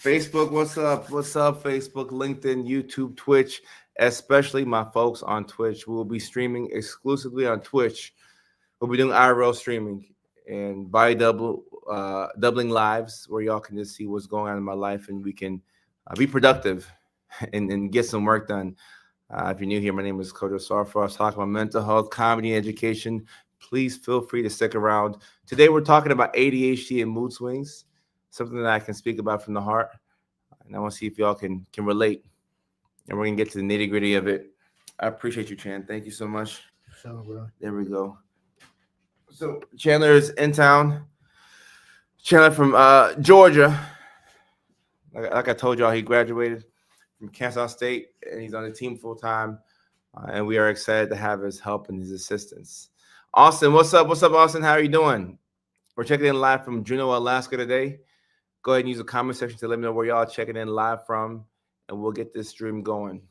Facebook, what's up? What's up, Facebook, LinkedIn, YouTube, Twitch, especially my folks on Twitch. We will be streaming exclusively on Twitch. We'll be doing IRL streaming and doubling lives where y'all can just see what's going on in my life and we can be productive and get some work done. If you're new here, my name is Coach Sarfar. I was talking about mental health, comedy, and education. Please feel free to stick around. Today, we're talking about ADHD and mood swings, something that I can speak about from the heart. And I want to see if y'all can relate. And we're going to get to the nitty gritty of it. I appreciate you, Chan. Thank you so much. So, bro. There we go. So Chandler is in town. Chandler from Georgia. Like I told y'all, he graduated from Kansas State, and he's on the team full time. And we are excited to have his help and his assistance. Austin, what's up? What's up, Austin? How are you doing? We're checking in live from Juneau, Alaska today. Go ahead and use the comment section to let me know where y'all checking in live from, and we'll get this stream going.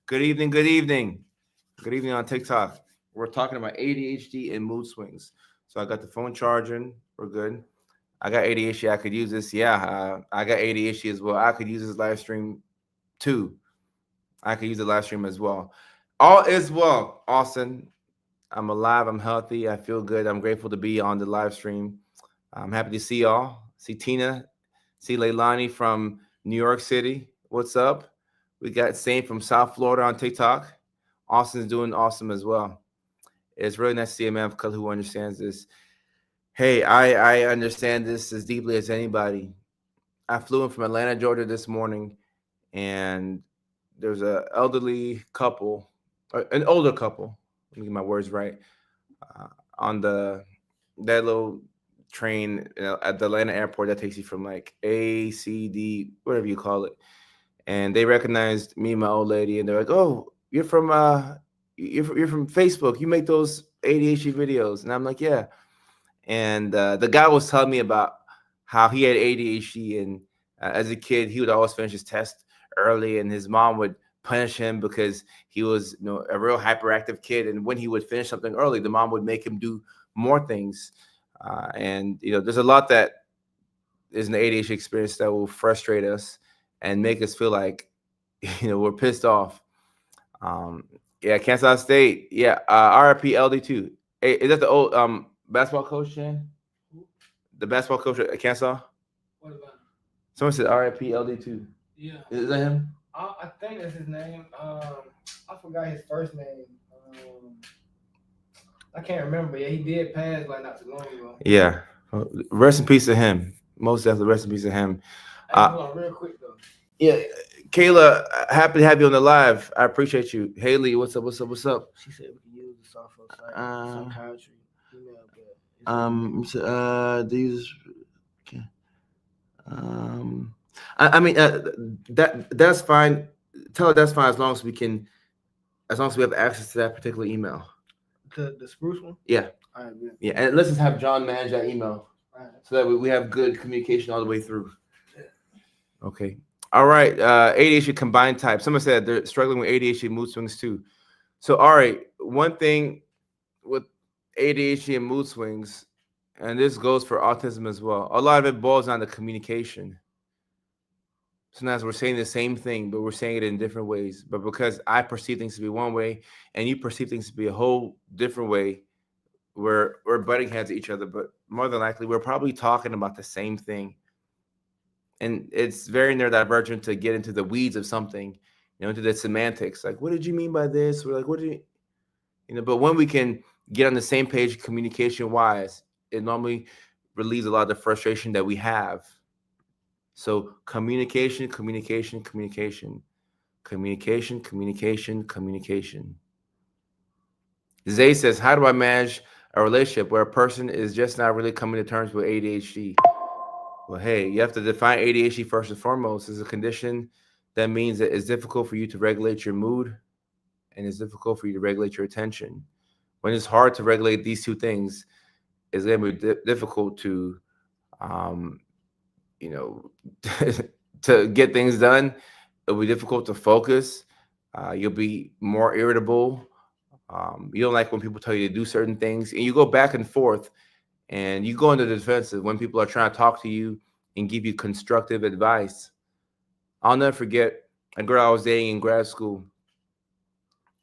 Good evening, good evening. Good evening on TikTok. We're talking about ADHD and mood swings. So I got the phone charging. We're good. I got ADHD. I could use this. Yeah, I got ADHD as well. I could use this live stream too. I could use the live stream as well. All is well, Austin. I'm alive. I'm healthy. I feel good. I'm grateful to be on the live stream. I'm happy to see y'all. See Tina. See Leilani from New York City. What's up? We got Saint from South Florida on TikTok. Austin's doing awesome as well. It's really nice to see a man of color who understands this. Hey, I understand this as deeply as anybody. I flew in from Atlanta, Georgia this morning, and there's an elderly couple, an older couple, let me get my words right, on that little train at the Atlanta airport that takes you from like A, C, D, whatever you call it. And they recognized me and my old lady, and they're like, "Oh, you're from Facebook. You make those ADHD videos." And I'm like, "Yeah." And the guy was telling me about how he had ADHD, and as a kid, he would always finish his test early, and his mom would punish him because he was, a real hyperactive kid. And when he would finish something early, the mom would make him do more things. And there's a lot that is an ADHD experience that will frustrate us and make us feel like, we're pissed off. Yeah, Kansas State. Yeah, RIP LD2. Hey, is that the old basketball coach, Shan? The basketball coach at Kansas? What about him? Someone said RIP LD2. Yeah. Is that him? I think that's his name. I forgot his first name. I can't remember. Yeah, he did pass like not too long ago. Yeah. Rest in peace to him. Most definitely rest in peace to him. Hold on real quick though. Yeah, Kayla, happy to have you on the live. I appreciate you. Haley, what's up? What's up? What's up? She said we can use the software psychiatry email, but the users. Okay. I mean that's fine. Tell her that's fine as long as we have access to that particular email. The spruce one. Yeah. All right, good. Yeah, and let's just have John manage that email so that we have good communication all the way through. Okay. All right. ADHD combined type. Someone said they're struggling with ADHD mood swings too. So, all right. One thing with ADHD and mood swings, and this goes for autism as well, a lot of it boils down to communication. Sometimes we're saying the same thing, but we're saying it in different ways. But because I perceive things to be one way and you perceive things to be a whole different way, we're butting heads at each other. But more than likely, we're probably talking about the same thing. And it's very neurodivergent to get into the weeds of something, into the semantics. Like, what did you mean by this? We're like, what did you, but when we can get on the same page communication-wise, it normally relieves a lot of the frustration that we have. So communication. Zay says, how do I manage a relationship where a person is just not really coming to terms with ADHD? Well, hey, you have to define ADHD first and foremost. It's a condition that means that it's difficult for you to regulate your mood and it's difficult for you to regulate your attention. When it's hard to regulate these two things, it's going to be difficult to, to get things done. It'll be difficult to focus. You'll be more irritable. You don't like when people tell you to do certain things, and you go back and forth. and you go into the defensive when people are trying to talk to you and give you constructive advice. I'll never forget a girl I was dating in grad school.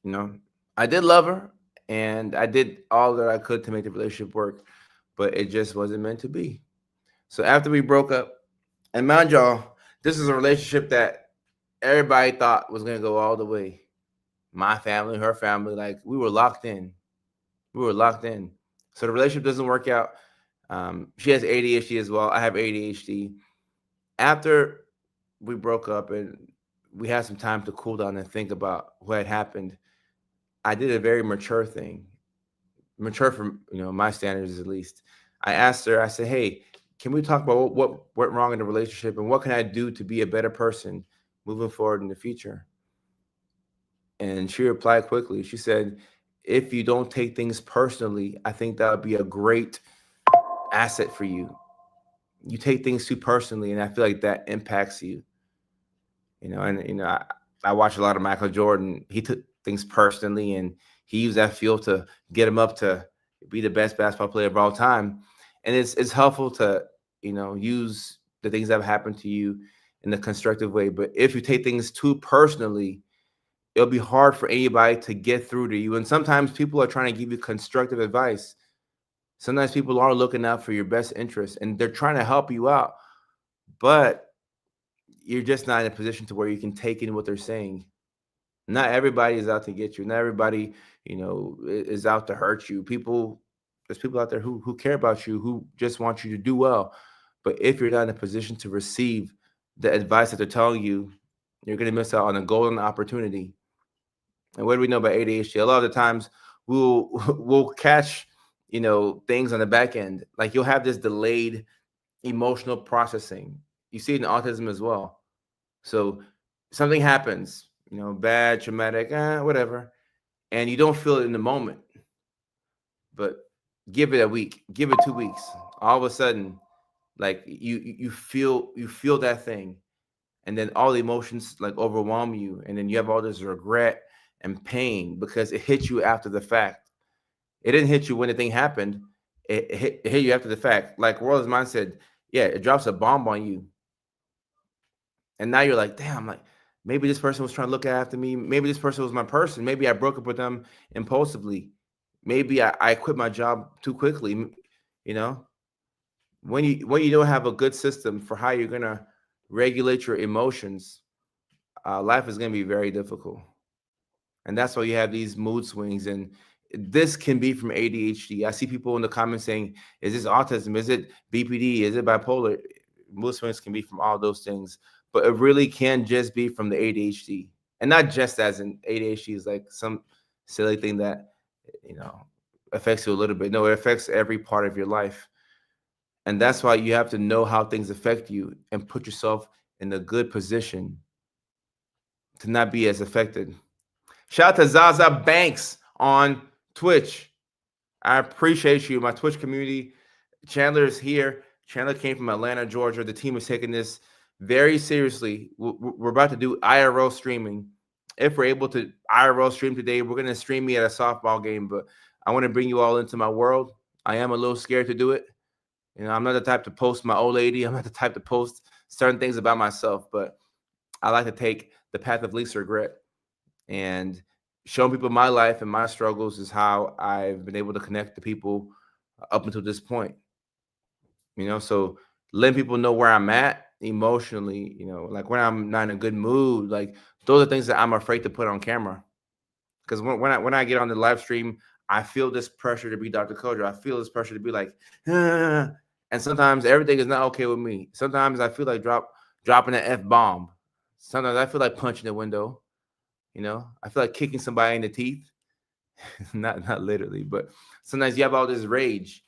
You know, I did love her, and I did all that I could to make the relationship work, but it just wasn't meant to be. So after we broke up, and mind y'all, this is a relationship that everybody thought was gonna go all the way. My family, her family, like we were locked in. We were locked in. So the relationship doesn't work out. She has ADHD as well. I have ADHD. After we broke up and we had some time to cool down and think about what had happened, I did a very mature thing, mature from my standards at least. I asked her. I said, "Hey, can we talk about what went wrong in the relationship and what can I do to be a better person moving forward in the future?" And she replied quickly. She said, "If you don't take things personally, I think that would be a great asset for you. You take things too personally, and I feel like that impacts you." I watch a lot of Michael Jordan. He took things personally, and he used that field to get him up to be the best basketball player of all time. And it's helpful to use the things that have happened to you in a constructive way. But if you take things too personally, it'll be hard for anybody to get through to you. And sometimes people are trying to give you constructive advice. Sometimes people are looking out for your best interest and they're trying to help you out, but you're just not in a position to where you can take in what they're saying. Not everybody is out to get you. Not everybody, is out to hurt you. There's people out there who care about you, who just want you to do well. But if you're not in a position to receive the advice that they're telling you, you're going to miss out on a golden opportunity. And what do we know about ADHD? A lot of the times we'll we'll catch, things on the back end. Like you'll have this delayed emotional processing. You see it in autism as well. So something happens, bad, traumatic, whatever, and you don't feel it in the moment. But give it a week, give it 2 weeks. All of a sudden, like you feel that thing, and then all the emotions like overwhelm you, and then you have all this regret and pain because it hit you after the fact. It didn't hit you when the thing happened. It hit you after the fact. Like World's Mind said, yeah, it drops a bomb on you. And now you're like, damn, like maybe this person was trying to look after me. Maybe this person was my person. Maybe I broke up with them impulsively. Maybe I quit my job too quickly. You know, when you don't have a good system for how you're gonna regulate your emotions, life is gonna be very difficult. And that's why you have these mood swings. And this can be from ADHD. I see people in the comments saying, is this autism? Is it BPD? Is it bipolar? Mood swings can be from all those things, but it really can just be from the ADHD. And not just as in ADHD is like some silly thing that, you know, affects you a little bit. No, it affects every part of your life. And that's why you have to know how things affect you and put yourself in a good position to not be as affected. Shout out to Zaza Banks on Twitch. I appreciate you, my Twitch community. Chandler is here. Chandler came from Atlanta, Georgia. The team is taking this very seriously. We're about to do IRL streaming. If we're able to IRL stream today, we're going to stream me at a softball game, but I want to bring you all into my world. I am a little scared to do it. I'm not the type to post my old lady. I'm not the type to post certain things about myself, but I like to take the path of least regret. And showing people my life and my struggles is how I've been able to connect to people up until this point. So letting people know where I'm at emotionally, like when I'm not in a good mood, like those are things that I'm afraid to put on camera. Because when I get on the live stream, I feel this pressure to be Dr. Kojo. I feel this pressure to be like, ah. And sometimes everything is not okay with me. Sometimes I feel like dropping an F bomb. Sometimes I feel like punching the window. I feel like kicking somebody in the teeth. not literally, but sometimes you have all this rage.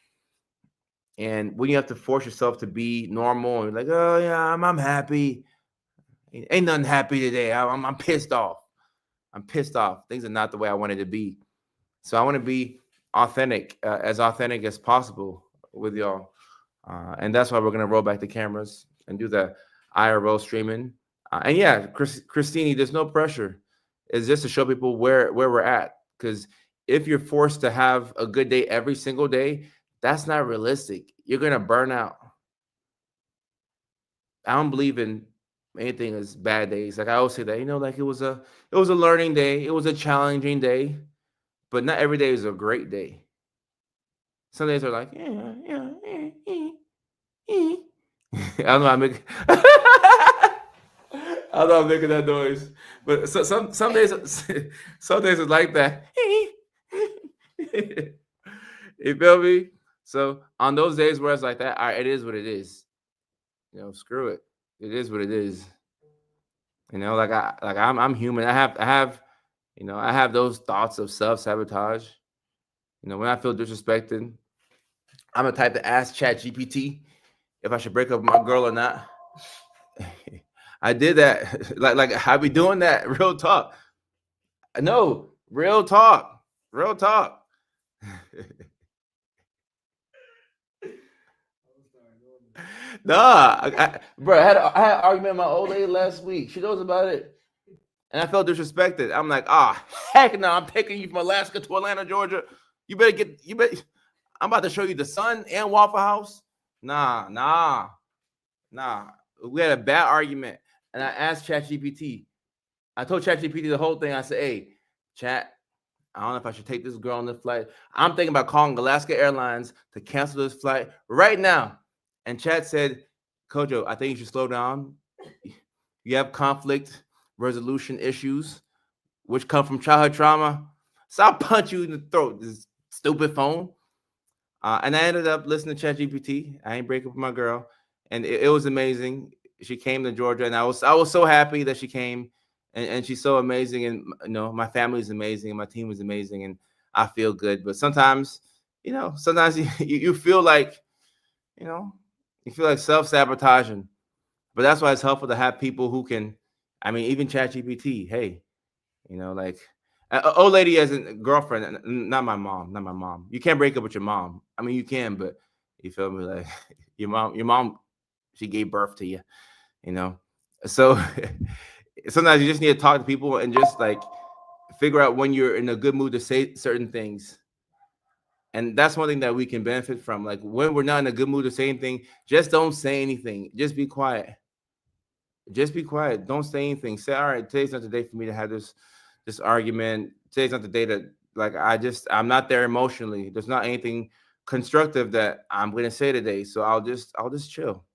And when you have to force yourself to be normal and like, oh yeah, I'm happy. Ain't nothing happy today. I'm pissed off. I'm pissed off. Things are not the way I wanted to be. So I want to be authentic, as authentic as possible with y'all. And that's why we're going to roll back the cameras and do the IRL streaming. And yeah, Christine, there's no pressure. It's just to show people where we're at. Because if you're forced to have a good day every single day, That's not realistic. You're gonna burn out. I don't believe in anything as bad days. Like I always say that, like it was a learning day. It was a challenging day, but not every day is a great day. Some days are like, yeah, yeah, I don't know. I make. I don't know. I'm making that noise, but some days, some days it's like that. You feel me? So on those days where it's like that, all right, it is what it is. Screw it. It is what it is. I'm human. I have those thoughts of self-sabotage. When I feel disrespected, I'm the type to ask Chat GPT if I should break up with my girl or not. I did that. like I be doing that. Real talk. No, real talk. Real talk. Nah, bro, I had an argument with my old lady last week. She knows about it. And I felt disrespected. I'm like, heck no, I'm taking you from Alaska to Atlanta, Georgia. You better, I'm about to show you the sun and Waffle House. Nah, nah, nah. We had a bad argument. And I asked ChatGPT. I told ChatGPT the whole thing. I said, hey, Chat, I don't know if I should take this girl on the flight. I'm thinking about calling Alaska Airlines to cancel this flight right now. And Chat said, Kojo, I think you should slow down. You have conflict resolution issues, which come from childhood trauma. So I'll punch you in the throat, this stupid phone. And I ended up listening to ChatGPT. I ain't break up with my girl. And it was amazing. She came to Georgia, and I was so happy that she came, and she's so amazing. And my family is amazing, and my team is amazing, and I feel good. But sometimes you feel like, you know, you feel like self-sabotaging. But that's why it's helpful to have people who can, even ChatGPT. Hey, like old lady as a girlfriend, not my mom, not my mom. You can't break up with your mom. You can, but you feel me? Like your mom, she gave birth to you, you know. So sometimes you just need to talk to people and just like figure out when you're in a good mood to say certain things. And that's one thing that we can benefit from. Like when we're not in a good mood to say anything, just don't say anything. Just be quiet. Just be quiet. Don't say anything. Say, all right, today's not the day for me to have this argument. Today's not the day that like I'm not there emotionally. There's not anything constructive that I'm gonna say today. So I'll just chill.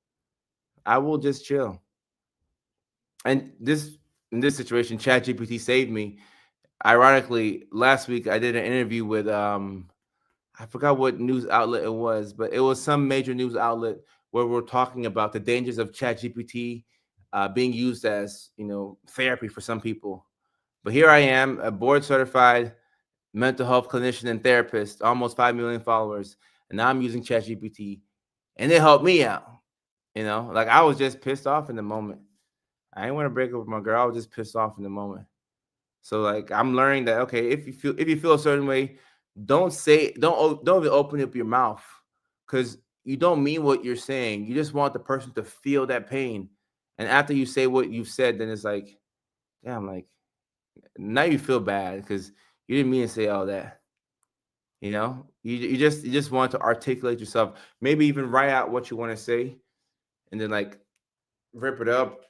I will just chill. And in this situation, ChatGPT saved me. Ironically, last week I did an interview with I forgot what news outlet it was, but it was some major news outlet where we're talking about the dangers of ChatGPT being used as therapy for some people. But here I am, a board certified mental health clinician and therapist, almost 5 million followers, and now I'm using ChatGPT, and it helped me out. Like I was just pissed off in the moment. I didn't want to break up with my girl. I was just pissed off in the moment. So like I'm learning that okay, if you feel a certain way, don't even open up your mouth because you don't mean what you're saying. You just want the person to feel that pain. And after you say what you've said, then it's like, damn, like now you feel bad because you didn't mean to say all that. You just want to articulate yourself, maybe even write out what you want to say, and then like rip it up,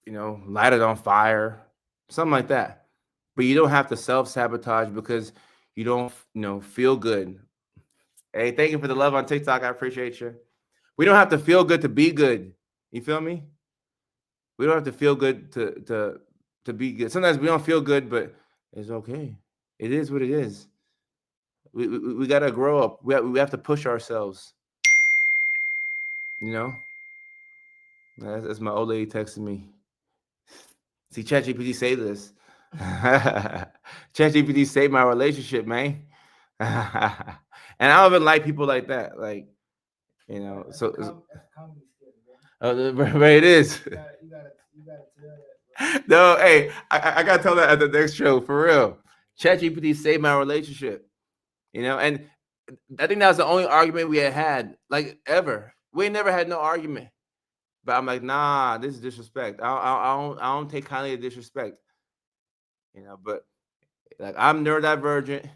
light it on fire, something like that. But you don't have to self-sabotage because you don't, feel good. Hey, thank you for the love on TikTok. I appreciate you. We don't have to feel good to be good. You feel me? We don't have to feel good to be good. Sometimes we don't feel good, but it's okay. It is what it is. We gotta grow up. We have to push ourselves. You know, that's my old lady texting me. See, ChatGPT say this. ChatGPT saved my relationship, man. And I don't even like people like that. Like, so right, it is. You gotta tell that, bro. No, hey, I gotta tell that at the next show for real. ChatGPT saved my relationship. And I think that was the only argument we had like ever. We never had no argument. But I'm like, nah, this is disrespect. I don't take kindly to disrespect. But like I'm neurodivergent,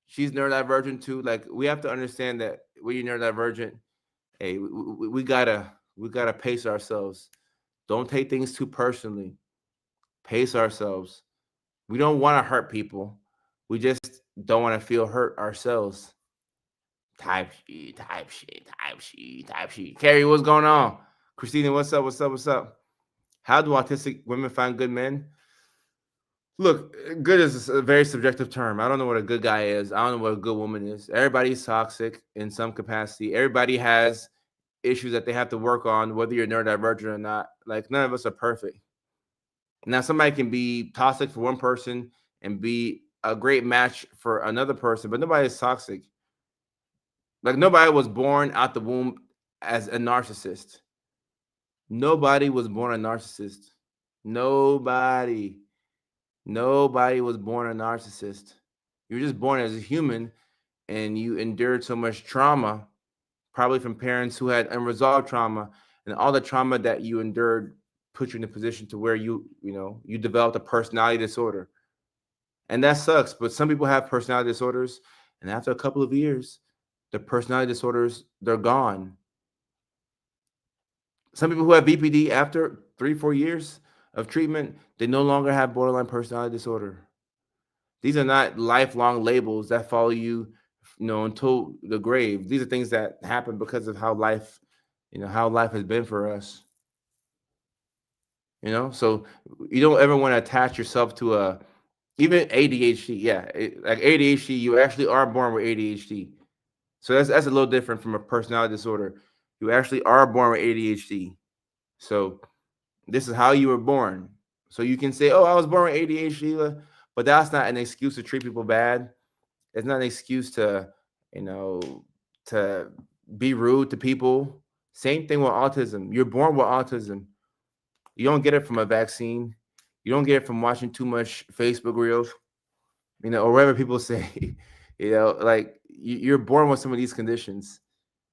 she's neurodivergent too. Like we have to understand that when you're neurodivergent, hey, we gotta pace ourselves. Don't take things too personally. Pace ourselves. We don't want to hurt people. We just don't want to feel hurt ourselves. Type shit, type shit, type shit, type shit. Carrie, what's going on? Christina, what's up? What's up? What's up? How do autistic women find good men? Look, good is a very subjective term. I don't know what a good guy is. I don't know what a good woman is. Everybody's toxic in some capacity. Everybody has issues that they have to work on, whether you're neurodivergent or not. Like, none of us are perfect. Now, somebody can be toxic for one person and be a great match for another person, but nobody is toxic. Like, nobody was born out the womb as a narcissist. Nobody was born a narcissist. Nobody. Nobody was born a narcissist. You were just born as a human and you endured so much trauma, probably from parents who had unresolved trauma, and all the trauma that you endured put you in a position to where you developed a personality disorder. And that sucks, but some people have personality disorders, and after a couple of years, the personality disorders, they're gone. Some people who have BPD after 3-4 years of treatment, they no longer have borderline personality disorder. These are not lifelong labels that follow you, until the grave. These are things that happen because of how life has been for us. So you don't ever want to attach yourself to even ADHD. Yeah, like ADHD, you actually are born with ADHD. So that's a little different from a personality disorder. You actually are born with ADHD. So this is how you were born. So you can say, "Oh, I was born with ADHD," but that's not an excuse to treat people bad. It's not an excuse you know, to be rude to people. Same thing with autism. You're born with autism. You don't get it from a vaccine. You don't get it from watching too much Facebook reels, or whatever people say. Like you're born with some of these conditions.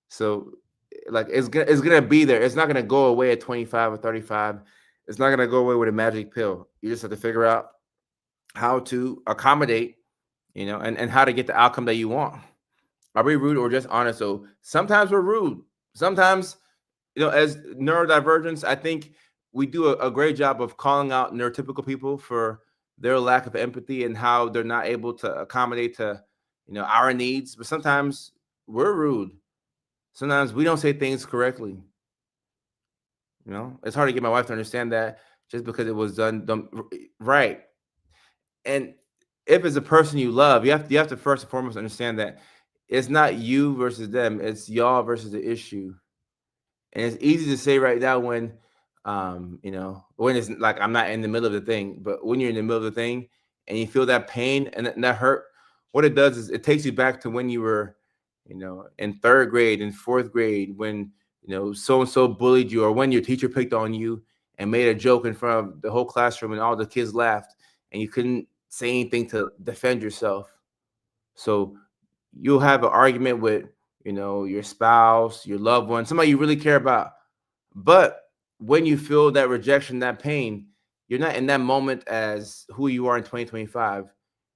So, like it's gonna be there. It's not gonna go away at 25 or 35. It's not gonna go away with a magic pill. You just have to figure out how to accommodate, and how to get the outcome that you want. Are we rude or just honest? So sometimes we're rude. Sometimes, as neurodivergence, I think we do a great job of calling out neurotypical people for their lack of empathy and how they're not able to accommodate to, our needs. But sometimes we're rude. Sometimes we don't say things correctly. It's hard to get my wife to understand that just because it was done right. And if it's a person you love, you have to first and foremost understand that it's not you versus them, it's y'all versus the issue. And it's easy to say right now when it's like I'm not in the middle of the thing, but when you're in the middle of the thing and you feel that pain and that hurt, what it does is it takes you back to when you were, in third grade, in fourth grade, when so and so bullied you, or when your teacher picked on you and made a joke in front of the whole classroom and all the kids laughed and you couldn't say anything to defend yourself. So you'll have an argument with, your spouse, your loved one, somebody you really care about. But when you feel that rejection, that pain, you're not in that moment as who you are in 2025.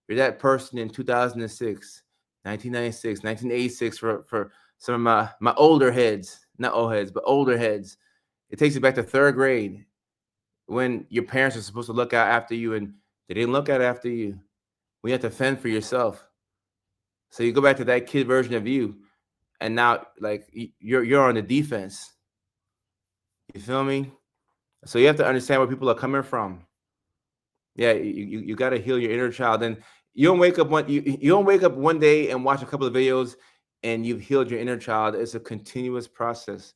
You're that person in 2006, 1996, 1986 for some of my older heads, not old heads, but older heads. It takes you back to third grade when your parents are supposed to look out after you and they didn't look out after you. We have to fend for yourself. So you go back to that kid version of you, and now like you're on the defense. You feel me? So you have to understand where people are coming from. Yeah, you got to heal your inner child, and you don't wake up one day and watch a couple of videos and you've healed your inner child. It's a continuous process.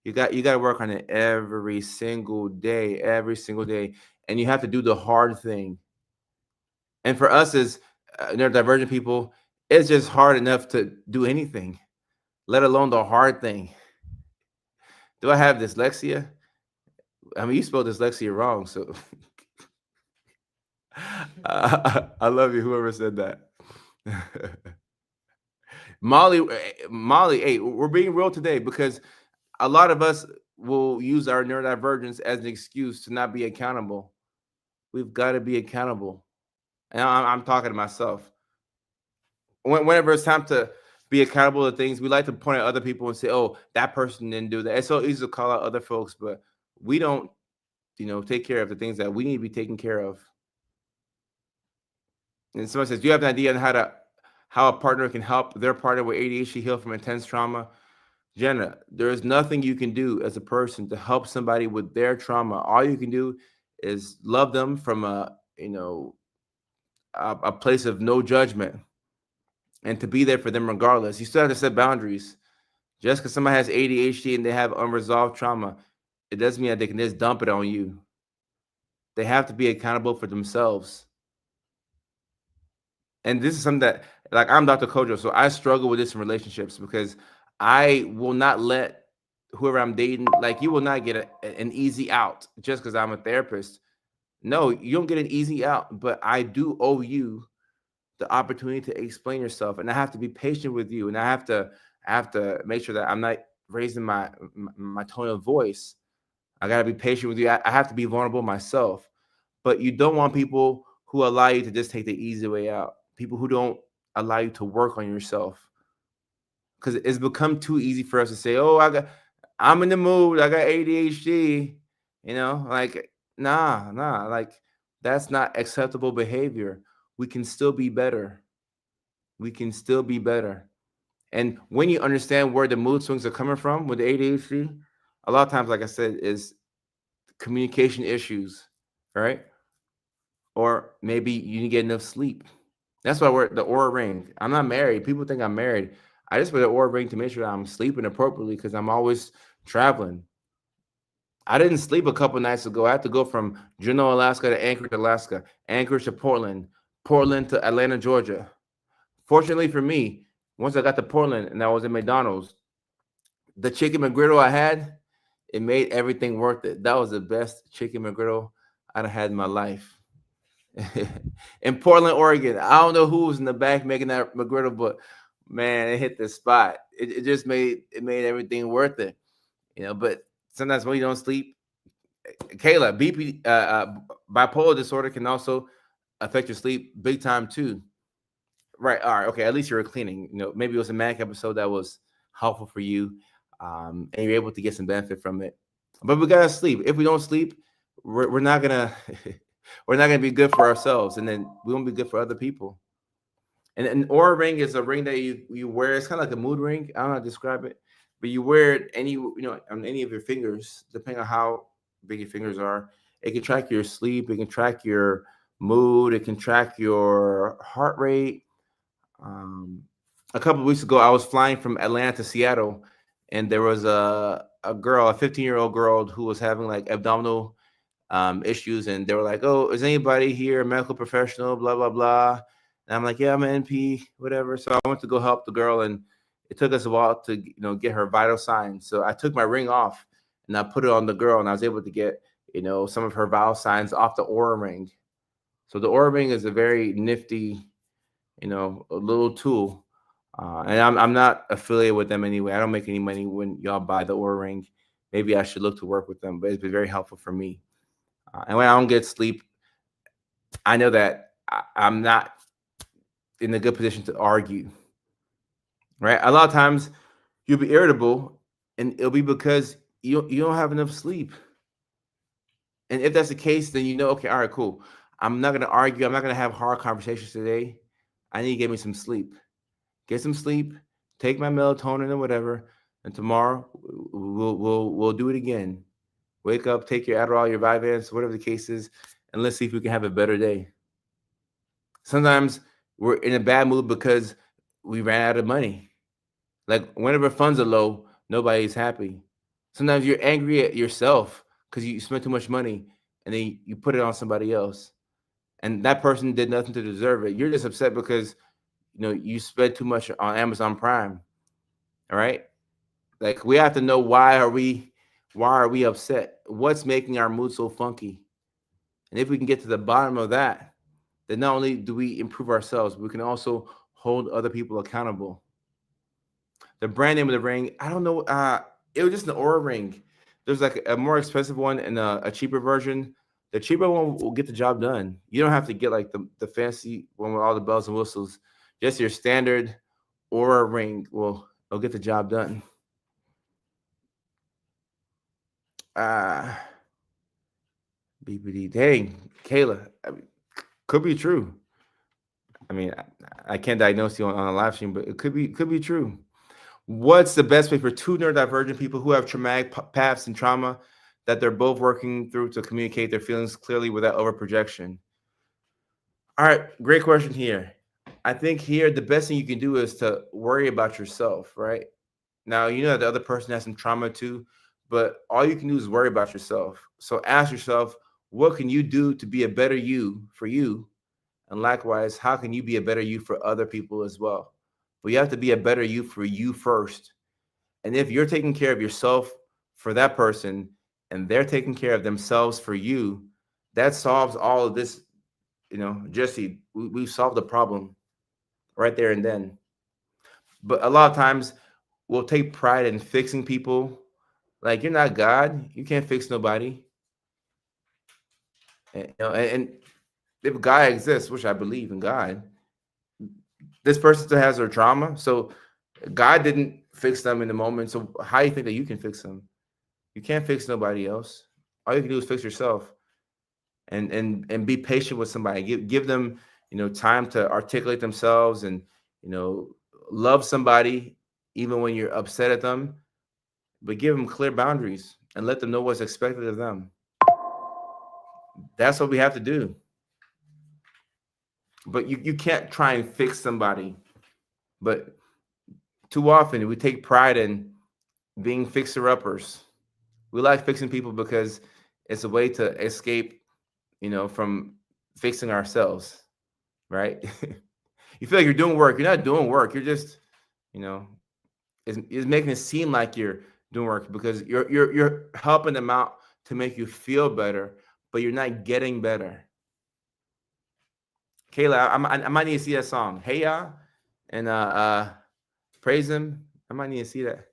You got to work on it every single day, and you have to do the hard thing. And for us as neurodivergent people, it's just hard enough to do anything, let alone the hard thing. Do I have dyslexia? I mean, you spelled dyslexia wrong, so I love you, whoever said that. Molly, hey, we're being real today because a lot of us will use our neurodivergence as an excuse to not be accountable. We've got to be accountable. And I'm talking to myself. Whenever it's time to be accountable to things. We like to point at other people and say, "Oh, that person didn't do that." It's so easy to call out other folks, but we don't, take care of the things that we need to be taken care of. And someone says, "Do you have an idea on how a partner can help their partner with ADHD heal from intense trauma?" Jenna, there is nothing you can do as a person to help somebody with their trauma. All you can do is love them from a place of no judgment, and to be there for them regardless. You still have to set boundaries. Just because somebody has ADHD and they have unresolved trauma, it doesn't mean that they can just dump it on you. They have to be accountable for themselves. And this is something that, like, I'm Dr. Kojo, so I struggle with this in relationships because I will not let whoever I'm dating, like, you will not get an easy out just because I'm a therapist. No, you don't get an easy out, but I do owe you the opportunity to explain yourself, and I have to be patient with you, and I have to make sure that I'm not raising my tone of voice. I got to be patient with you. I have to be vulnerable myself. But you don't want people who allow you to just take the easy way out. People who don't allow you to work on yourself, because it's become too easy for us to say, "Oh, I'm in the mood. I got ADHD." Like, nah. Like, that's not acceptable behavior. We can still be better. We can still be better. And when you understand where the mood swings are coming from with the ADHD, a lot of times, like I said, is communication issues, right? Or maybe you didn't get enough sleep. That's why I wear the Aura Ring. I'm not married. People think I'm married. I just wear the Aura Ring to make sure that I'm sleeping appropriately because I'm always traveling. I didn't sleep a couple nights ago. I had to go from Juneau, Alaska to Anchorage, Alaska, Anchorage to Portland, Portland to Atlanta, Georgia. Fortunately for me, once I got to Portland and I was in McDonald's, the chicken McGriddle I had, it made everything worth it. That was the best chicken McGriddle I'd had in my life. In Portland, Oregon. I don't know who was in the back making that McGriddle, but man, it hit the spot. It just made everything worth it. But sometimes when you don't sleep, Kayla, bipolar disorder can also affect your sleep big time too. Right. All right. Okay. At least you're cleaning. Maybe it was a Mac episode that was helpful for you, and you're able to get some benefit from it. But we gotta sleep. If we don't sleep, we're not gonna we're not gonna be good for ourselves, and then we won't be good for other people. And an Aura ring is a ring that you wear. It's kind of like a mood ring. I don't know how to describe it, but you wear it on any of your fingers, depending on how big your fingers are. It can track your sleep. It can track your mood. It can track your heart rate. um, a couple of weeks ago, I was flying from Atlanta to Seattle, and there was a girl, a 15-year-old girl, who was having like abdominal issues, and they were like, "Oh, is anybody here a medical professional?" Blah blah blah. And I'm like, "Yeah, I'm an NP, whatever." So I went to go help the girl, and it took us a while to get her vital signs. So I took my ring off and I put it on the girl, and I was able to get some of her vital signs off the Aura ring. So the Aura ring is a very nifty a little tool. And I'm not affiliated with them anyway. I don't make any money when y'all buy the Aura ring. Maybe I should look to work with them, but it's been very helpful for me. And when I don't get sleep, I know that I'm not in a good position to argue. Right? A lot of times you'll be irritable, and it'll be because you don't have enough sleep. And if that's the case, then okay, all right, cool. I'm not gonna argue. I'm not gonna have hard conversations today. I need to get me some sleep. Get some sleep, take my melatonin or whatever, and tomorrow we'll do it again. Wake up, take your Adderall, your Vyvanse, whatever the case is, and let's see if we can have a better day. Sometimes we're in a bad mood because we ran out of money. Like, whenever funds are low, nobody's happy. Sometimes you're angry at yourself because you spent too much money, and then you put it on somebody else, and that person did nothing to deserve it. You're just upset because you spent too much on Amazon Prime. All right. Like, we have to know why are we upset? What's making our mood so funky? And if we can get to the bottom of that, then not only do we improve ourselves, we can also hold other people accountable. The brand name of the ring, I don't know. It was just an Aura ring. There's like a more expensive one and a cheaper version. The cheaper one will get the job done. You don't have to get like the fancy one with all the bells and whistles. Just your standard or a ring will get the job done. BBD. Dang, Kayla, could be true. I mean, I can't diagnose you on a live stream, but it could be true. What's the best way for two neurodivergent people who have traumatic paths and trauma that they're both working through to communicate their feelings clearly without overprojection? All right, great question here. I think here the best thing you can do is to worry about yourself, right? Now, you know the other person has some trauma too, but all you can do is worry about yourself. So ask yourself, what can you do to be a better you for you? And likewise, how can you be a better you for other people as well? But you have to be a better you for you first. And if you're taking care of yourself for that person and they're taking care of themselves for you, that solves all of this. Jesse, we've solved the problem right there and then. But a lot of times we'll take pride in fixing people. Like, you're not God. You can't fix nobody. And if God exists, which I believe in God, this person still has their trauma. So God didn't fix them in the moment. So how do you think that you can fix them? You can't fix nobody else. All you can do is fix yourself, and be patient with somebody. Give them, time to articulate themselves, and love somebody even when you're upset at them. But give them clear boundaries and let them know what's expected of them. That's what we have to do. But you can't try and fix somebody. But too often we take pride in being fixer-uppers. We like fixing people because it's a way to escape, from fixing ourselves, right? You feel like you're doing work. You're not doing work. You're just, is making it seem like you're doing work because you're helping them out to make you feel better, but you're not getting better. Kayla, I might need to see that song. Hey ya, and praise him. I might need to see that.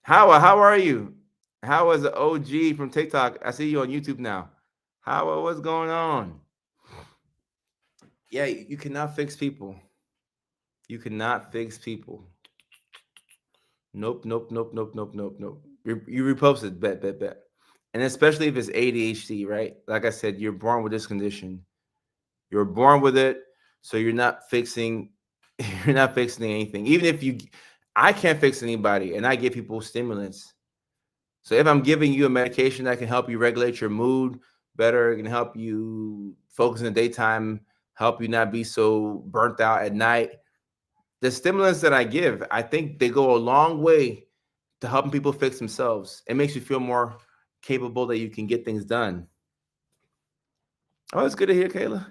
How are you? How is the OG from TikTok? I see you on YouTube now. What's going on? Yeah, you cannot fix people. You cannot fix people. Nope. You reposted, bet. And especially if it's ADHD, right? Like I said, you're born with this condition. You're born with it, so you're not fixing anything. Even if I can't fix anybody, and I give people stimulants. So if I'm giving you a medication that can help you regulate your mood better, it can help you focus in the daytime, help you not be so burnt out at night. The stimulants that I give, I think they go a long way to helping people fix themselves. It makes you feel more capable that you can get things done. Oh, it's good to hear, Kayla.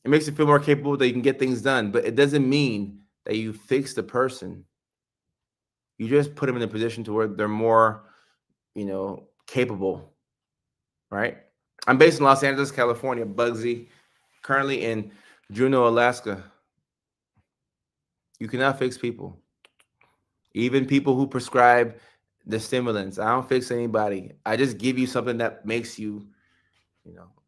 It makes you feel more capable that you can get things done, but it doesn't mean that you fix the person. You just put them in a position to where they're more, capable, right? I'm based in Los Angeles, California, Bugsy, currently in Juneau, Alaska. You cannot fix people. Even people who prescribe the stimulants. I don't fix anybody. I just give you something that makes you,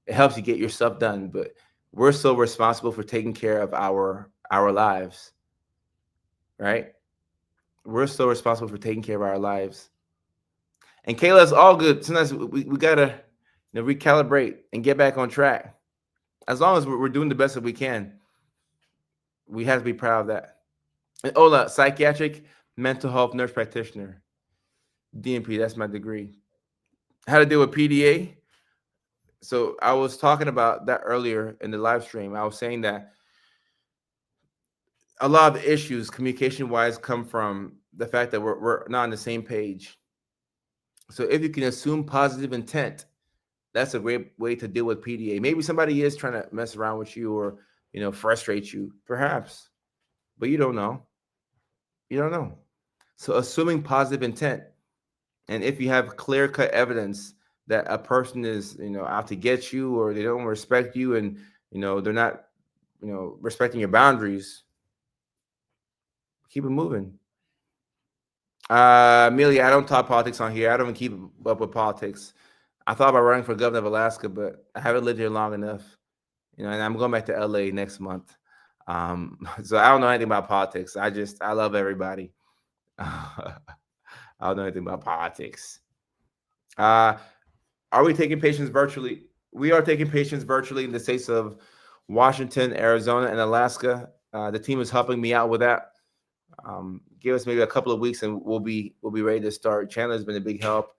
it helps you get your stuff done. But we're still responsible for taking care of our lives, right? We're still responsible for taking care of our lives. And Kayla, it's all good. Sometimes we gotta recalibrate and get back on track. As long as we're doing the best that we can, we have to be proud of that. And Ola, psychiatric mental health nurse practitioner, DNP. That's my degree. How to deal with PDA. So I was talking about that earlier in the live stream. I was saying that a lot of the issues communication-wise come from the fact that we're not on the same page. So if you can assume positive intent, that's a great way to deal with PDA. Maybe somebody is trying to mess around with you or, frustrate you, perhaps, but you don't know. You don't know. So assuming positive intent, and if you have clear-cut evidence that a person is, out to get you, or they don't respect you, and they're not, respecting your boundaries, keep it moving. Amelia, I don't talk politics on here. I don't even keep up with politics. I thought about running for governor of Alaska, but I haven't lived here long enough. And I'm going back to LA next month. So I don't know anything about politics. I love everybody. I don't know anything about politics. Uh, are we taking patients virtually? We are taking patients virtually in the states of Washington, Arizona, and Alaska. The team is helping me out with that. Give us maybe a couple of weeks, and we'll be ready to start. Chandler's been a big help.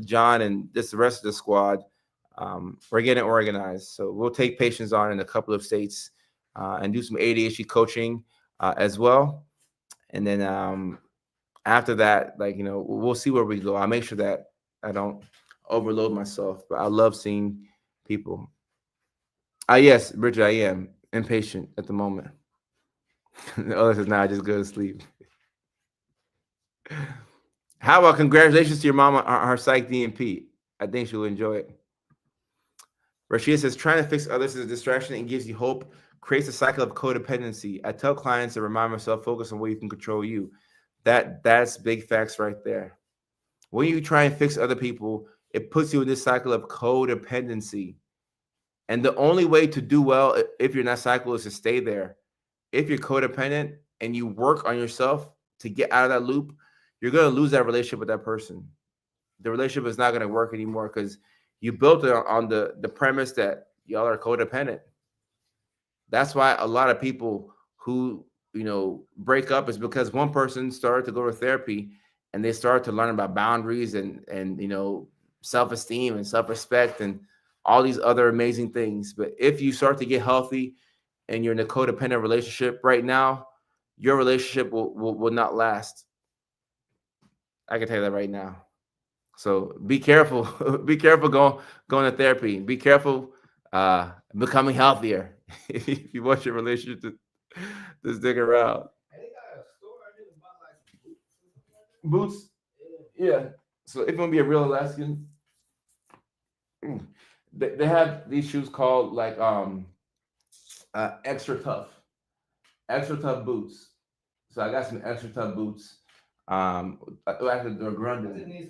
John and this the rest of the squad. We're getting organized, so we'll take patients on in a couple of states and do some ADHD coaching as well. And then after that, like we'll see where we go. I'll make sure that I don't overload myself, but I love seeing people. Yes, Bridget, I am impatient at the moment. Oh, this is not. I just go to sleep. How about congratulations to your mom on her psych DNP? I think she'll enjoy it. Rashida says, trying to fix others is a distraction and gives you hope, creates a cycle of codependency. I tell clients to remind myself, focus on what you can control you. That's big facts right there. When you try and fix other people, it puts you in this cycle of codependency. And the only way to do well if you're in that cycle is to stay there. If you're codependent and you work on yourself to get out of that loop, you're going to lose that relationship with that person. The relationship is not going to work anymore because you built it on the premise that y'all are codependent. That's why a lot of people who break up is because one person started to go to therapy and they started to learn about boundaries and self-esteem and self-respect and all these other amazing things. But if you start to get healthy and you're in a codependent relationship right now, your relationship will not last. I can tell you that right now. So be careful. Be careful going to therapy. Be careful becoming healthier if you want your relationship to stick around. Boots? Yeah. So if you want to be a real Alaskan, they have these shoes called like extra tough boots. So I got some extra tough boots. Actually, they're Grundy.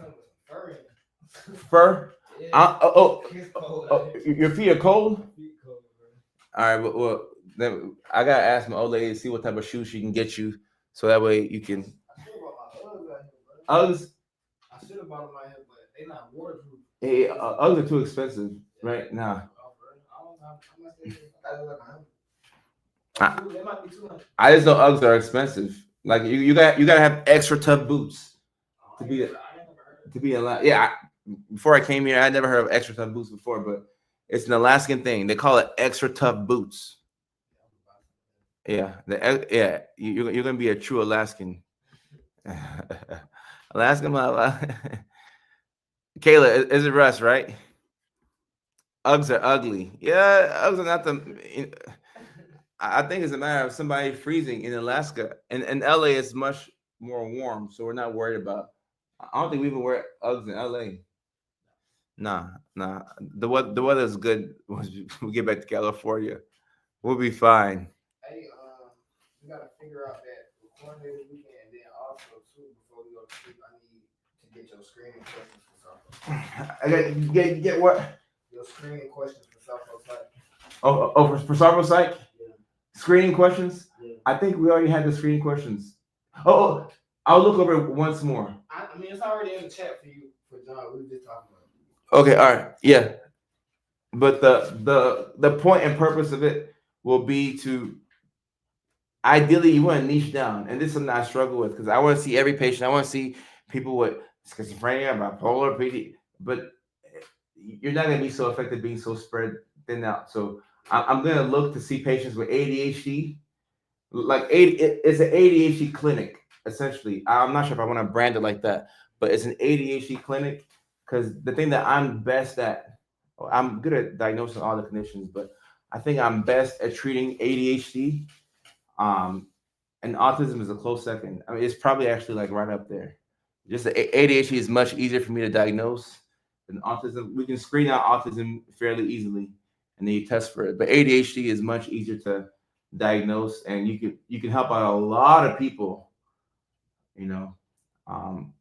Fur? Yeah. Your feet are cold? All right, well, then I gotta ask my old lady to see what type of shoes she can get you, so that way you can. Uggs. I should have bought them out here, but they're not waterproof. Hey, Uggs are too expensive right now. I just know Uggs are expensive. Like you gotta have extra tough boots to be allowed. Yeah, before I came here, I never heard of extra tough boots before, but it's an Alaskan thing. They call it extra tough boots. Yeah, you're gonna be a true Alaskan. Alaskan, Kayla, is it Russ, right? Uggs are ugly. Yeah, Uggs are not the. I think it's a matter of somebody freezing in Alaska, and LA is much more warm, so we're not worried about. I don't think we even wear Uggs in LA. Nah. The weather is good once we get back to California. We'll be fine. Hey, we gotta figure out that recording this weekend, and then also too before we go to sleep, I need to get your screening questions for self. I got get what? Your screening questions for self-sabotage. For self-sabotage? Yeah. Screening questions? Yeah. I think we already had the screening questions. I'll look over it once more. I mean, it's already in the chat for you, for John. We were just talking about it. Okay, all right, yeah. But the point and purpose of it will be to ideally you want to niche down, and this is something I struggle with because I want to see every patient. I want to see people with schizophrenia, bipolar, PD, but you're not going to be so effective being so spread thin out. So I'm going to look to see patients with ADHD. Like it's an ADHD clinic essentially. I'm not sure if I want to brand it like that, but it's an ADHD clinic because the thing that I'm best at, I'm good at diagnosing all the conditions, but I think I'm best at treating ADHD. And autism is a close second. I mean, it's probably actually like right up there. Just the ADHD is much easier for me to diagnose than autism. We can screen out autism fairly easily, and then you test for it. But ADHD is much easier to diagnose, and you can help out a lot of people.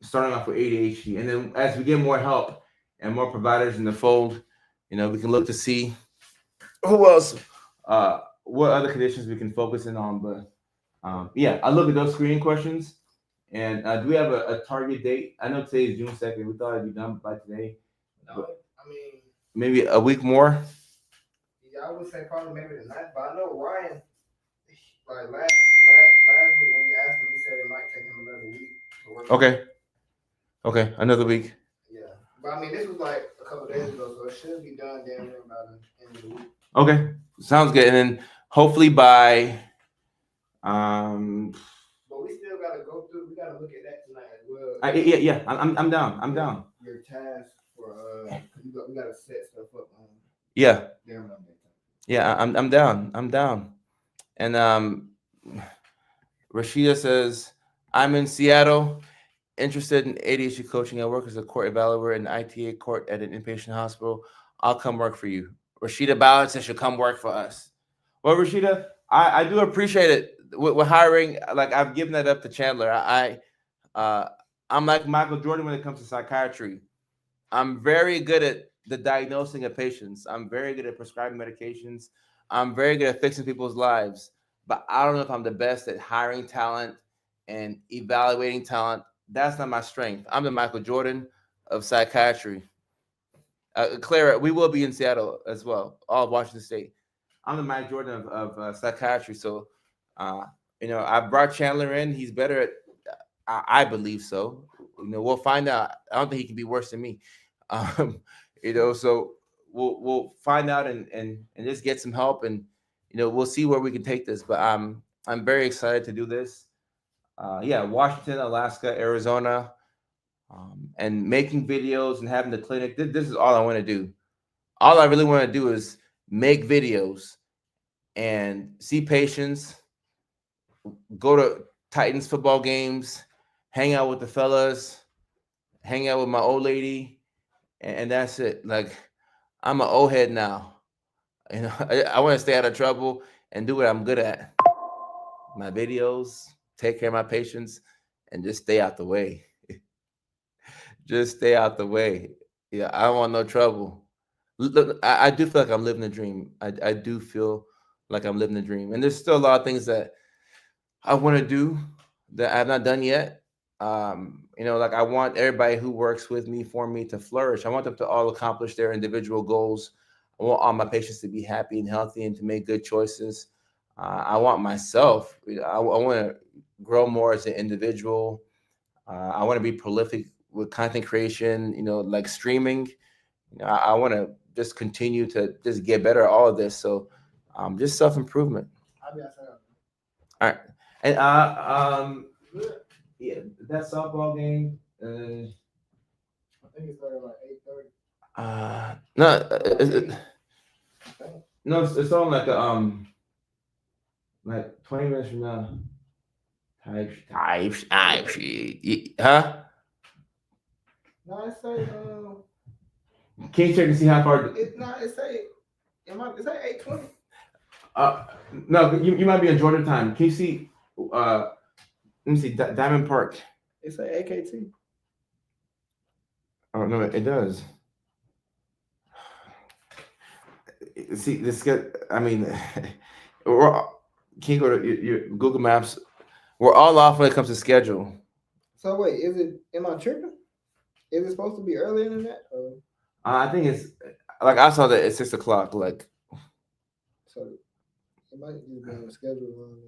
Starting off with ADHD, and then as we get more help and more providers in the fold, we can look to see who else what other conditions we can focus in on. But yeah, I look at those screening questions. And do we have a target date? I know today is June 2nd. We thought it'd be done by today. No, I mean, maybe a week more. Yeah, I would say probably maybe the ninth. But I know Ryan, like last week when we asked him, he said it might take him another week to work. Okay. Okay, another week. Yeah, but I mean, this was like a couple days ago, so it should be done damn near by the end of the week. Okay, sounds good. And then hopefully by But we still gotta go through. We gotta look at that tonight as well. yeah. I'm down. I'm down. Your task for we gotta set stuff up. Yeah. Damn. Yeah, I'm down. I'm down. And Rashida says, I'm in Seattle, interested in ADHD coaching. I work as a court evaluator in ITA court at an inpatient hospital. I'll come work for you. Rashida Ballard says she'll come work for us. Well, Rashida, I do appreciate it. With hiring, like I've given that up to Chandler. I'm like Michael Jordan when it comes to psychiatry. I'm very good at the diagnosing of patients. I'm very good at prescribing medications. I'm very good at fixing people's lives. But I don't know if I'm the best at hiring talent and evaluating talent. That's not my strength. I'm the Michael Jordan of psychiatry. Clara, we will be in Seattle as well, all of Washington State. I'm the Mike Jordan of psychiatry. So, I brought Chandler in. He's better at, I believe so. We'll find out. I don't think he can be worse than me. So we'll find out and just get some help, and we'll see where we can take this. But I'm very excited to do this. Washington, Alaska, Arizona, and making videos and having the clinic. This is all I want to do. All I really want to do is make videos and see patients, go to Titans football games, hang out with the fellas, hang out with my old lady, and that's it. Like, I'm an old head now. I want to stay out of trouble and do what I'm good at. My videos, take care of my patients, and just stay out the way. Just stay out the way. Yeah, I don't want no trouble. Look, I do feel like I'm living a dream. I do feel like I'm living a dream. And there's still a lot of things that I want to do that I've not done yet. Like I want everybody who works with me, for me, to flourish. I want them to all accomplish their individual goals. I want all my patients to be happy and healthy and to make good choices. I want myself. I want to grow more as an individual. I want to be prolific with content creation. Like streaming. I want to just continue to just get better at all of this. So, just self improvement. All right, and yeah, that softball game. I think it started like 8:30. No, it's on like like 20 minutes from now. Type shit. Huh? No, I say can you check to see how far? It say 8:20. No, you might be in Georgia time. Can you see? Let me see. Diamond Park. It say AKT. Oh no, it does. See this. I mean, can you go to your Google Maps? We're all off when it comes to schedule. So wait, am I tripping? Is it supposed to be earlier than that? I think it's like I saw that at 6:00. Like, so it might just be on the schedule wrong.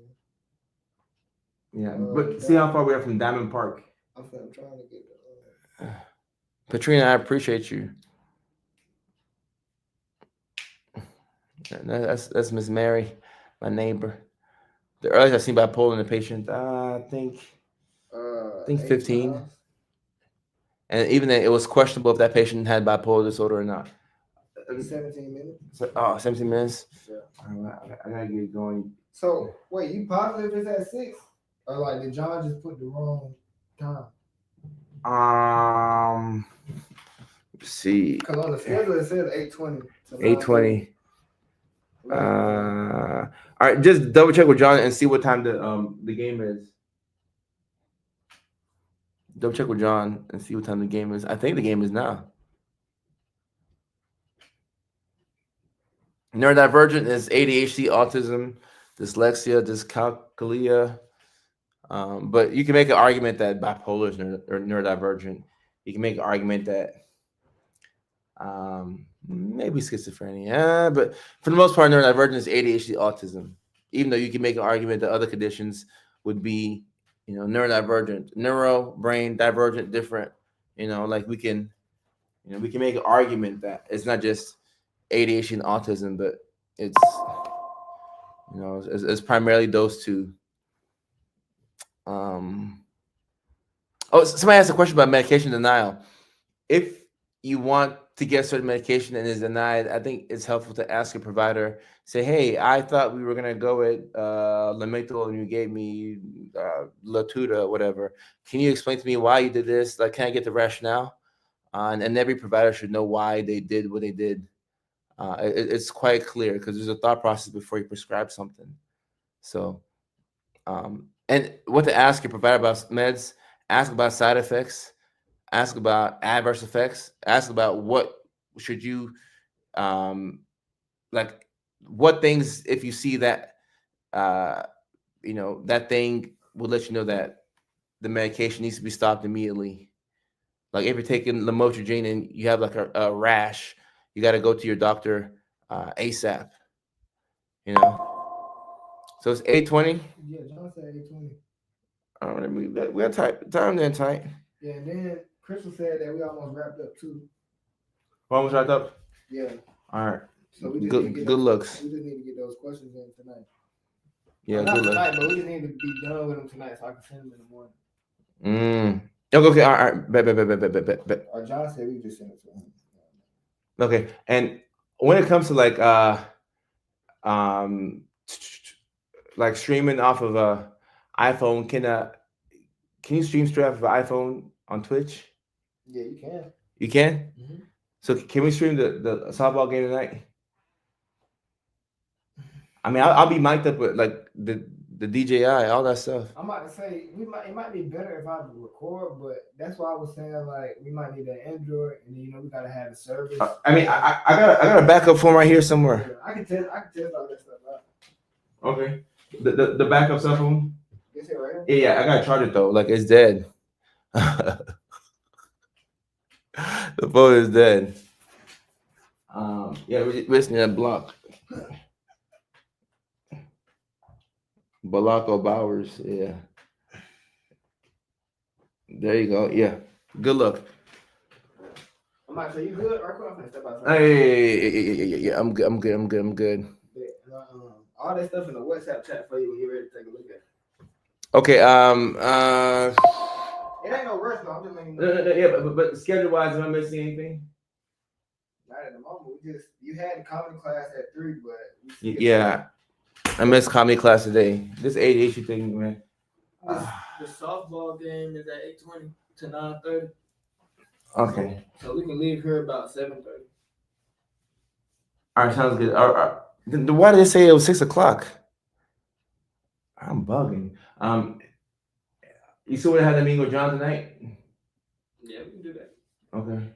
Yeah, but see how far we are from Diamond Park. I'm trying to get. Katrina, I appreciate you. That's Miss Mary, my neighbor. The earliest I've seen bipolar in a patient, I think 15. Miles. And even then, it was questionable if that patient had bipolar disorder or not. 17 minutes. 17 minutes? Yeah. I gotta get going. So, wait, you positive it's at 6? Or like, did John just put the wrong time? Let's see. Because on the schedule, it says 8:20. 8:20. All right, just double check with John and see what time the game is. Double check with John and see what time the game is. I think the game is now. Neurodivergent is ADHD, autism, dyslexia, dyscalculia. But you can make an argument that bipolar is or neurodivergent. You can make an argument that maybe schizophrenia, but for the most part, neurodivergent is ADHD, autism. Even though you can make an argument that other conditions would be, neurodivergent, neuro, brain, divergent, different. Like we can make an argument that it's not just ADHD and autism, but it's it's primarily those two. Um, Somebody asked a question about medication denial. If you want to get certain medication and is denied, I think it's helpful to ask your provider. Say, hey, I thought we were gonna go with Lamictal and you gave me Latuda or whatever. Can you explain to me why you did this? Like, can I get the rationale? And every provider should know why they did what they did. It's quite clear because there's a thought process before you prescribe something. So, and what to ask your provider about meds, ask about side effects, ask about adverse effects, ask about what should you, like, what things, if you see that, that thing will let you know that the medication needs to be stopped immediately. Like if you're taking lamotrigine and you have like a rash, you got to go to your doctor ASAP. So it's 8:20. Yeah, John said 8:20. All right, we got time then tight. Yeah, and then Crystal said that we almost wrapped up too. Almost wrapped up. Yeah. All right. So we just good looks. We just need to get those questions in tonight. Yeah, not good tonight, looks. but we just need to be done with them tonight so I can send them in the morning. Okay. All right. Bet. Or John said we just send it to him. Okay. And when it comes to like streaming off of a iPhone, can you stream straight off of an iPhone on Twitch? Yeah, you can. You can? Mm-hmm. So can we stream the softball game tonight? I mean, I'll be mic'd up with like the DJI, all that stuff. I'm about to say it might be better if I record, but that's why I was saying like we might need an Android, and we gotta have a service. I mean, I got a backup phone right here somewhere. Yeah, I can test all that stuff out. Okay, the backup cell phone. Is it right here? Yeah, I gotta charge it though. Like it's dead. The phone is dead. Yeah, we're listening to Block. Balako Bowers, yeah. There you go. Yeah. Good luck. I'm about to say, you good? Right, I'm gonna step outside. Yeah. I'm good. Yeah, all that stuff in the WhatsApp chat for you when you're ready to take a look at it. Okay. It ain't no rush though. I'm just letting you know. Yeah, but schedule wise, am I missing anything? Not at the moment. You had the comedy class at 3, but yeah. I missed comedy class today. This ADHD thing, man. The softball game is at 8:20 to 9:30. Okay. So we can leave here about 7:30. All right, sounds good. All right. Why did they say it was 6:00? I'm bugging. You still want to have that meeting with John tonight? Yeah, we can do that. Okay.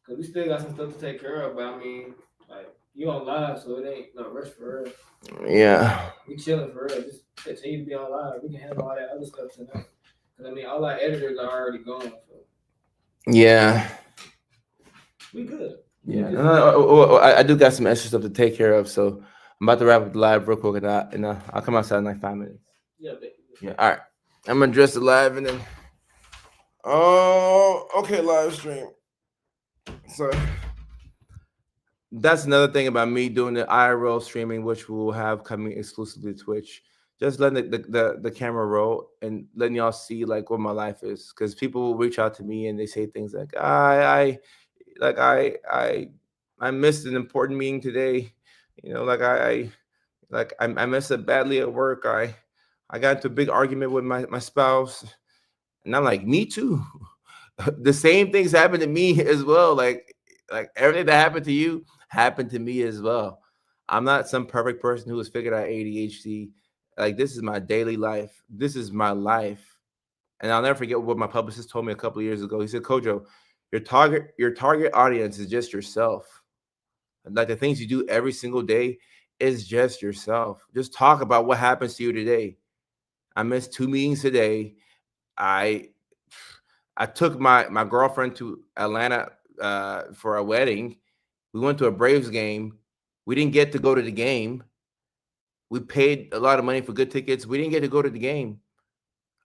Cause we still got some stuff to take care of, but I mean, like you on live, so it ain't no rush for real. Yeah. We chilling for real. Just continue to be on live. We can handle all that other stuff tonight. Cause I mean, all our editors are already gone. So. Yeah. We good. Yeah. I do got some extra stuff to take care of, so I'm about to wrap up the live real quick, and I'll come outside in like 5 minutes. Yeah, baby. Yeah. All right. I'm gonna address the live and then. Oh, okay, live stream. So that's another thing about me doing the IRL streaming, which we will have coming exclusively to Twitch. Just letting the camera roll and letting y'all see like what my life is, because people will reach out to me and they say things like, I missed an important meeting today. I messed up badly at work. I got into a big argument with my spouse, and I'm like, me too. The same things happened to me as well. Like everything that happened to you happened to me as well. I'm not some perfect person who has figured out ADHD. Like, this is my daily life. This is my life. And I'll never forget what my publicist told me a couple of years ago. He said, Kojo, your target audience is just yourself. Like the things you do every single day is just yourself. Just talk about what happens to you today. I missed 2 meetings today. I I took my girlfriend to Atlanta for a wedding. We went to a Braves game. We didn't get to go to the game. We paid a lot of money for good tickets. We didn't get to go to the game.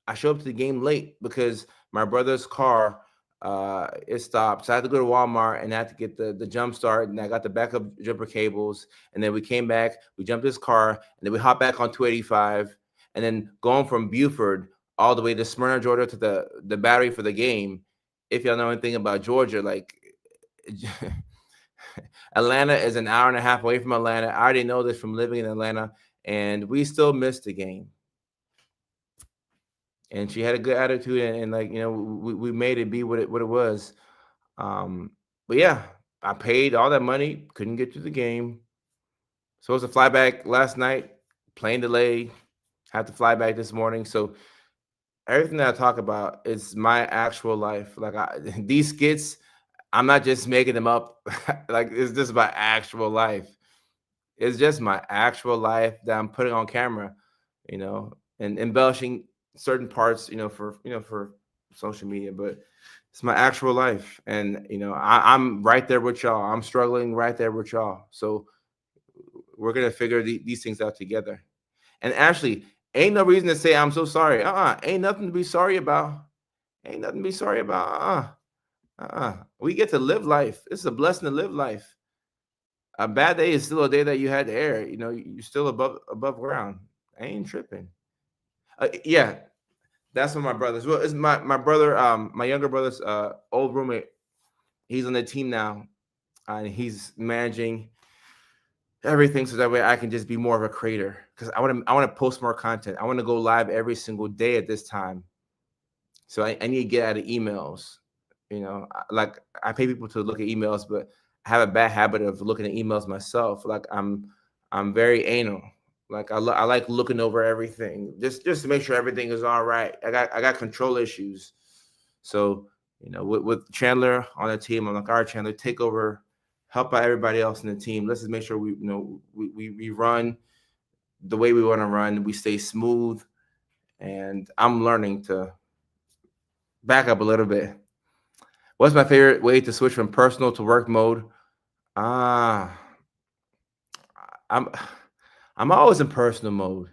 I showed up to the game late because my brother's car it stopped. So I had to go to Walmart and I had to get the jump start. And I got the backup jumper cables. And then we came back, we jumped this car, and then we hopped back on 285. And then going from Buford all the way to Smyrna, Georgia to the battery for the game. If y'all know anything about Georgia, like Atlanta is an hour and a half away from Atlanta. I already know this from living in Atlanta, and we still missed the game. And she had a good attitude, and like we made it be what it was. Um, but yeah, I paid all that money, couldn't get to the game. Supposed to fly back last night, plane delay, had to fly back this morning. So everything that I talk about is my actual life. Like these skits, I'm not just making them up. Like it's just my actual life. It's just my actual life that I'm putting on camera, and embellishing certain parts, for social media. But it's my actual life, and I'm right there with y'all. I'm struggling right there with y'all. So we're gonna figure these things out together. And Ashley, ain't no reason to say I'm so sorry. Ain't nothing to be sorry about. Ain't nothing to be sorry about. We get to live life. It's a blessing to live life. A bad day is still a day that you had to air. You're still above ground. I ain't tripping. Yeah, that's what my brothers. Well, it's my brother, my younger brother's old roommate. He's on the team now, and he's managing everything so that way I can just be more of a creator. Because I want to post more content. I want to go live every single day at this time. So I need to get out of emails. Like I pay people to look at emails, but I have a bad habit of looking at emails myself. Like I'm very anal. Like I like looking over everything just to make sure everything is all right. I got control issues. So with Chandler on the team, I'm like, all right, Chandler, take over, help out everybody else in the team. Let's just make sure we run the way we want to run. We stay smooth, and I'm learning to back up a little bit. What's my favorite way to switch from personal to work mode? Ah, I'm I'm always in personal mode.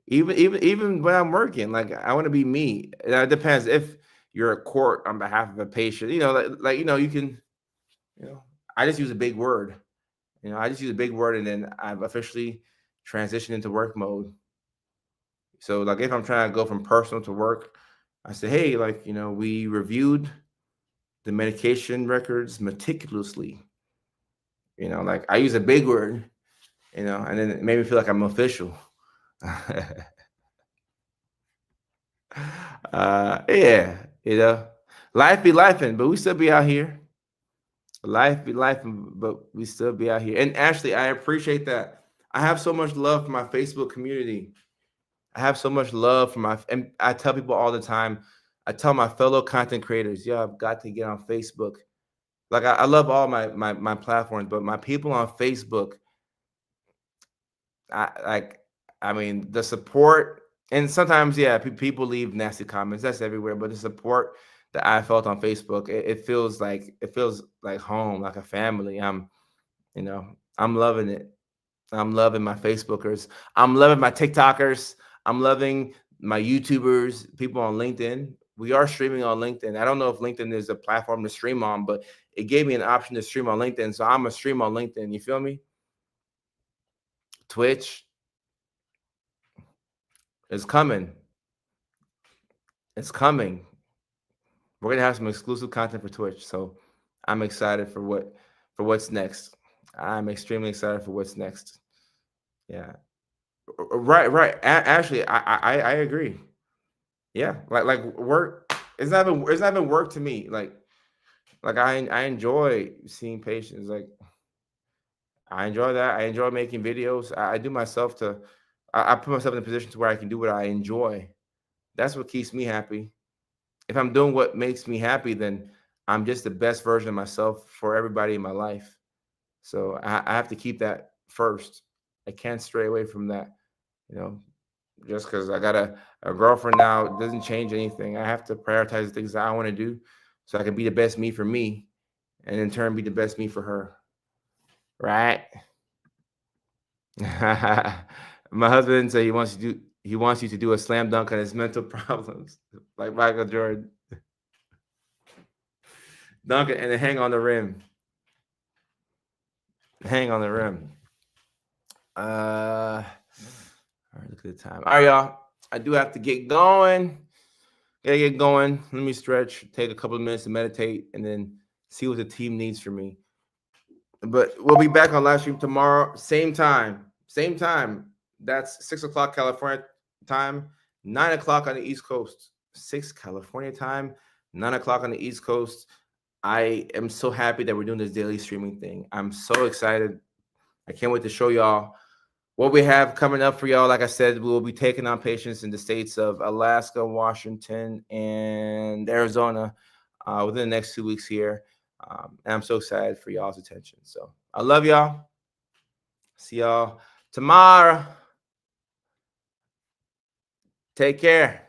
Even when I'm working, like I want to be me. It depends if you're a court on behalf of a patient. You can. You know, I just use a big word. I just use a big word, and then I've officially transitioned into work mode. So, like, if I'm trying to go from personal to work, I say, hey, like, we reviewed the medication records meticulously. Like I use a big word, and then it made me feel like I'm official. Yeah, life be lifing, but we still be out here. Life be lifing, but we still be out here. And Ashley, I appreciate that. I have so much love for my Facebook community. I have so much love for and I tell people all the time. I tell my fellow content creators, yo, I've got to get on Facebook. Like I love all my platforms, but my people on Facebook, I mean the support, and sometimes yeah, people leave nasty comments. That's everywhere, but the support that I felt on Facebook, it feels like home, like a family. You know, I'm loving it. I'm loving my Facebookers. I'm loving my TikTokers. I'm loving my YouTubers, people on LinkedIn. We are streaming on LinkedIn. I don't know if LinkedIn is a platform to stream on, but it gave me an option to stream on LinkedIn. So I'm going to stream on LinkedIn. You feel me? Twitch is coming. It's coming. We're going to have some exclusive content for Twitch. So I'm excited for what's next. I'm extremely excited for what's next. Yeah. Right. Actually, I agree. Yeah, like work. It's not even work to me. Like I enjoy seeing patients. Like I enjoy that. I enjoy making videos. I do myself to. I put myself in a position to where I can do what I enjoy. That's what keeps me happy. If I'm doing what makes me happy, then I'm just the best version of myself for everybody in my life. So I have to keep that first. I can't stray away from that. You know, just because I got a girlfriend now doesn't change anything. I have to prioritize the things that I want to do so I can be the best me for me and in turn be the best me for her. Right? My husband said he wants you to do a slam dunk on his mental problems, like Michael Jordan. Dunk it and then hang on the rim. Hang on the rim. All right, look at the time. All right, y'all. I do have to get going. Gotta get going. Let me stretch, take a couple of minutes to meditate, and then see what the team needs from me. But we'll be back on live stream tomorrow, same time. Same time. That's 6 o'clock California time, 9 o'clock on the East Coast. 6 California time, 9 o'clock on the East Coast. I am so happy that we're doing this daily streaming thing. I'm so excited. I can't wait to show y'all what we have coming up for y'all. Like I said, we will be taking on patients in the states of Alaska, Washington, and Arizona within the next 2 weeks here. And I'm so excited for y'all's attention. So I love y'all. See y'all tomorrow. Take care.